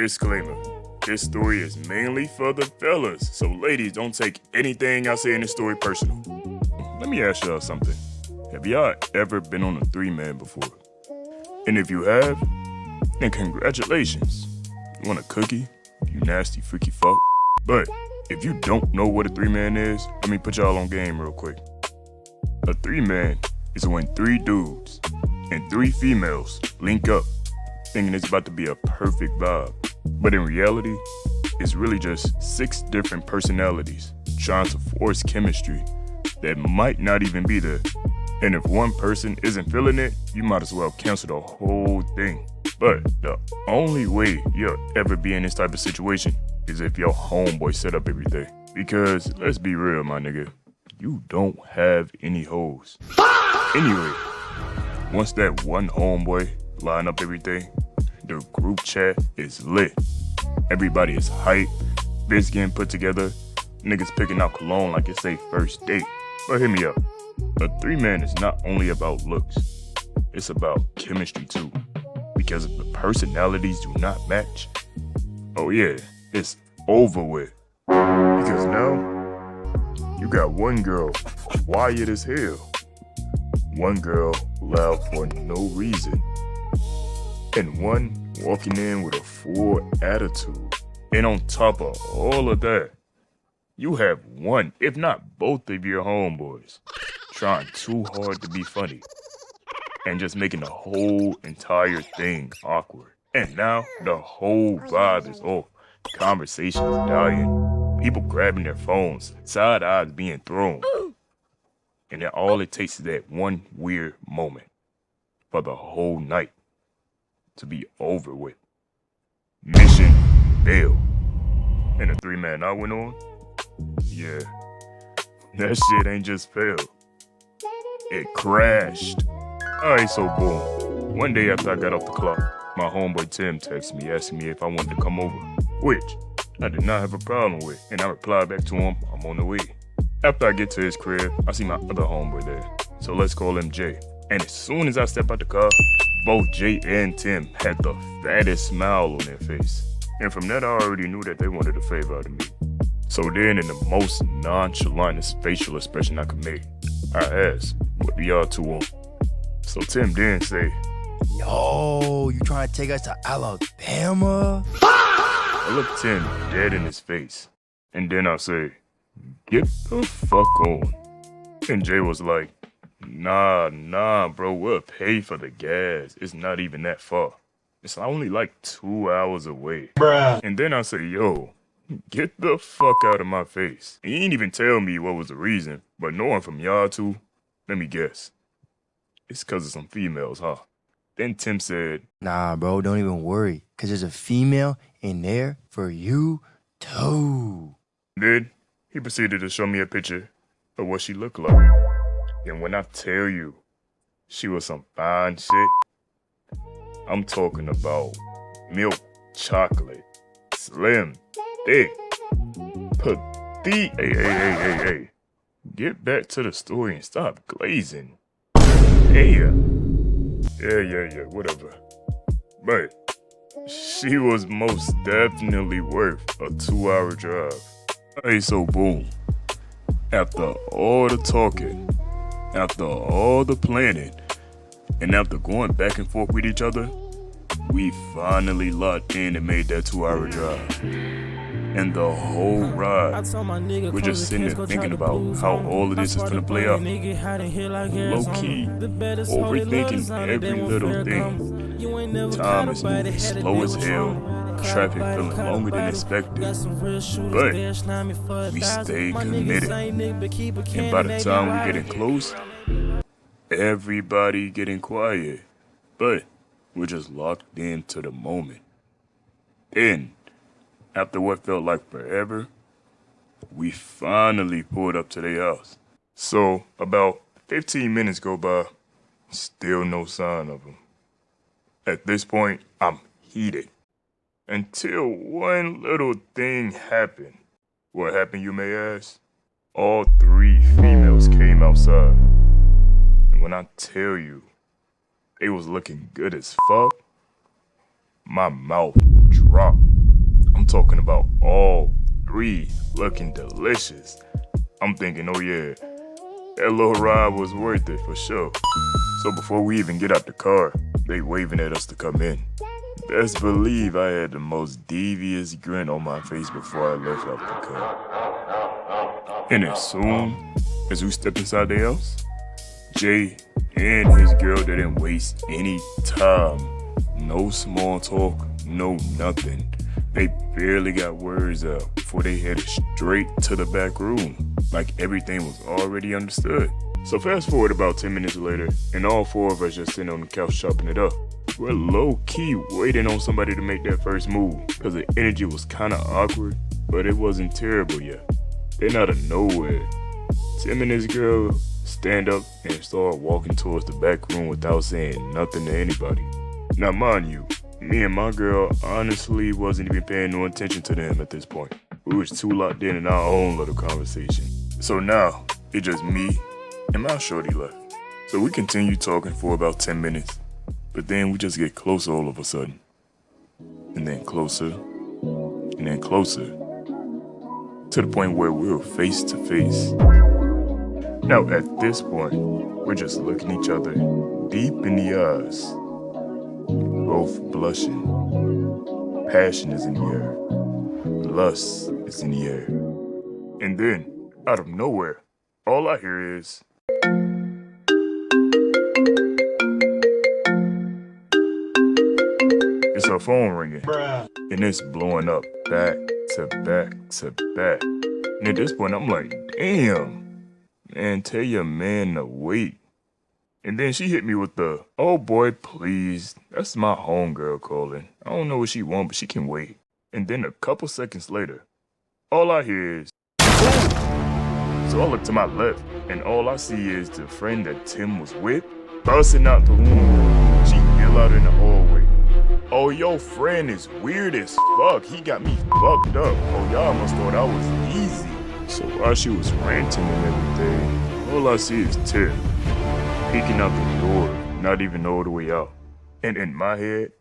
Disclaimer. This story is mainly for the fellas, so ladies, don't take anything I say in this story personal. Let me ask y'all something. Have y'all ever been on a three-man before? And if you have, then congratulations. You want a cookie? You nasty freaky fuck. But if you don't know what a three-man is, let me put y'all on game real quick. A three-man is when three dudes and three females link up, thinking it's about to be a perfect vibe. But in reality, it's really just 6 different personalities trying to force chemistry that might not even be there. And if one person isn't feeling it, you might as well cancel the whole thing. But the only way you'll ever be in this type of situation is if your homeboy set up everything. Because let's be real, my nigga, you don't have any hoes. Anyway, once that one homeboy line up everything, the group chat is lit. Everybody is hyped, bits getting put together, niggas picking out cologne like it's their first date. But hear me out. A three-man is not only about looks, it's about chemistry too. Because if the personalities do not match, oh yeah, it's over with. Because now, you got one girl quiet as hell, one girl loud for no reason, and one walking in with a full attitude. And on top of all of that, you have one, if not both of your homeboys trying too hard to be funny and just making the whole entire thing awkward. And now the whole vibe is off. Conversations dying, people grabbing their phones, side eyes being thrown. And then all it takes is that one weird moment for the whole night to be over with. Mission failed. And the three-man I went on, yeah, that shit ain't just failed. It crashed. Alright, so boom. One day after I got off the clock, my homeboy Tim texted me asking me if I wanted to come over, which I did not have a problem with, and I replied back to him, I'm on the way. After I get to his crib, I see my other homeboy there, so let's call him Jay. And as soon as I step out the car, both Jay and Tim had the fattest smile on their face. And from that, I already knew that they wanted a favor out of me. So then, in the most nonchalant facial expression I could make, I asked, what do y'all two want? So Tim then say, Yo, you trying to take us to Alabama? I look Tim dead in his face, and then I say, get the fuck on. And Jay was like, nah, bro, we'll pay for the gas. It's not even that far. It's only like 2 hours away. Bruh. And then I say, yo, get the fuck out of my face. He ain't even tell me what was the reason, but knowing from y'all two, let me guess. It's cause of some females, huh? Then Tim said, Nah, bro, don't even worry, cause there's a female in there for you too. Then he proceeded to show me a picture of what she looked like. And when I tell you, she was some fine shit, I'm talking about milk, chocolate, slim, thick, petite. Hey. Get back to the story and stop glazing. Yeah, whatever. But she was most definitely worth a 2-hour drive. Hey, so boom. After all the talking, after all the planning, and after going back and forth with each other, we finally locked in and made that 2-hour drive. And the whole ride, we're just sitting there thinking about how all of this is gonna play out. Low-key, overthinking every little thing. Time is moving slow as hell, traffic feeling longer than expected. But we stay committed. And by the time we getting close, everybody getting quiet. But we're just locked into the moment. Then, after what felt like forever, we finally pulled up to their house. So, about 15 minutes go by, still no sign of them. At this point, I'm heated. Until one little thing happened. What happened, you may ask? All 3 females came outside. And when I tell you, they was looking good as fuck, my mouth dropped. talking about all 3 looking delicious. I'm thinking, oh yeah, that little ride was worth it for sure. So before we even get out the car, they waving at us to come in. Best believe I had the most devious grin on my face before I left out the car. And as soon as we stepped inside the house, Jay and his girl didn't waste any time. No small talk, no nothing. They barely got words out before they headed straight to the back room, like everything was already understood. So fast forward about 10 minutes later, and all 4 of us just sitting on the couch chopping it up. We're low-key waiting on somebody to make that first move, because the energy was kind of awkward, but it wasn't terrible yet. Then out of nowhere, Tim and his girl stand up and start walking towards the back room without saying nothing to anybody. Now mind you, me and my girl honestly wasn't even paying no attention to them at this point. We was too locked in our own little conversation. So now, it's just me and my shorty left. So we continue talking for about 10 minutes, but then we just get closer all of a sudden. And then closer, and then closer, to the point where we were face to face. Now at this point, we're just looking each other deep in the eyes, both blushing. Passion is in the air. Lust is in the air. And then, out of nowhere, all I hear is, it's her phone ringing. Bruh. And it's blowing up back to back to back. And at this point, I'm like, damn, man, tell your man to wait. And then she hit me with the, oh boy, please, that's my homegirl calling. I don't know what she want, but she can wait. And then a couple seconds later, all I hear is, boom! So I look to my left, and all I see is the friend that Tim was with busting out the room. She yell out in the hallway, oh, your friend is weird as fuck. He got me fucked up. Oh, y'all must thought I was easy. So while she was ranting and everything, all I see is Tim peeking out the door, not even all the way out. And in my head,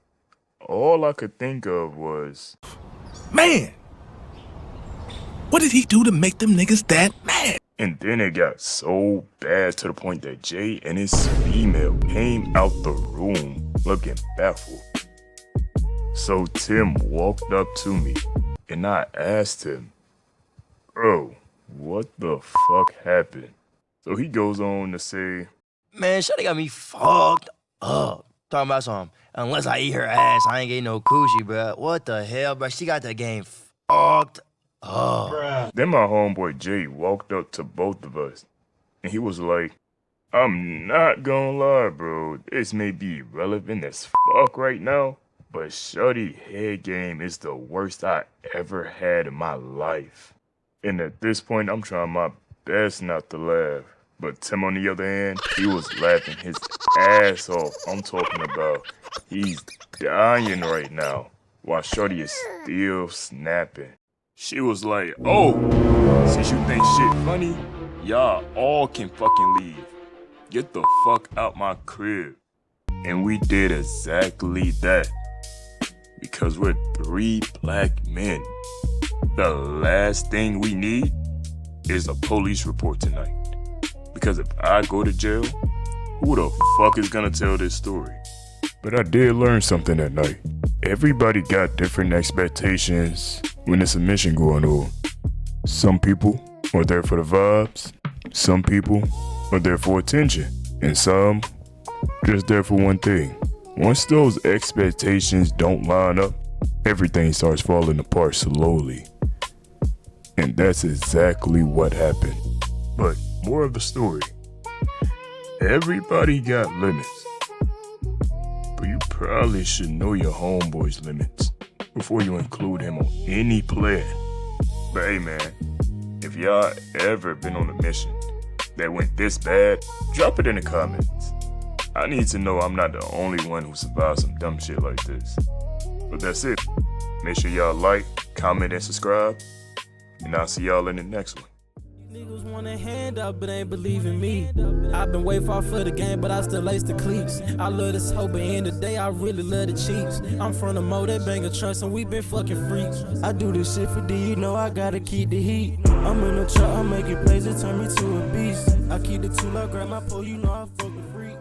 all I could think of was, man, what did he do to make them niggas that mad? And then it got so bad to the point that Jay and his female came out the room looking baffled. So Tim walked up to me and I asked him, bro, what the fuck happened? So he goes on to say, Man, shawty got me fucked up. Talking about something. Unless I eat her ass, I ain't getting no coochie, bro. What the hell, bro? She got the game fucked up. Bruh. Then my homeboy Jay walked up to both of us, and he was like, I'm not gonna lie, bro. This may be relevant as fuck right now, but shawty head game is the worst I ever had in my life. And at this point, I'm trying my best not to laugh. But Tim, on the other hand, he was laughing his ass off. I'm talking about he's dying right now while shorty is still snapping. She was like, oh, since you think shit funny, y'all all can fucking leave. Get the fuck out my crib. And we did exactly that. Because we're 3 black men. The last thing we need is a police report tonight. Because if I go to jail, who the fuck is gonna tell this story? But I did learn something that night. Everybody got different expectations when there's a mission going on. Some people are there for the vibes, some people are there for attention, and some just there for one thing. Once those expectations don't line up, everything starts falling apart slowly. And that's exactly what happened. But more of the story. Everybody got limits. But you probably should know your homeboy's limits before you include him on any plan. But hey man, if y'all ever been on a mission that went this bad, drop it in the comments. I need to know I'm not the only one who survived some dumb shit like this. But that's it. Make sure y'all like, comment, and subscribe. And I'll see y'all in the next one. Niggas want a hand up, but ain't believing me. I've been way far for the game, but I still lace the cleats. I love this hoe, but in the day, I really love the cheeks. I'm from the mo, that bang a trunks, and we been fucking freaks. I do this shit for D, you know I gotta keep the heat. I'm in the truck, I'm making plays, it turn me to a beast. I keep the tool, I grab my pole, you know I fuck with freak.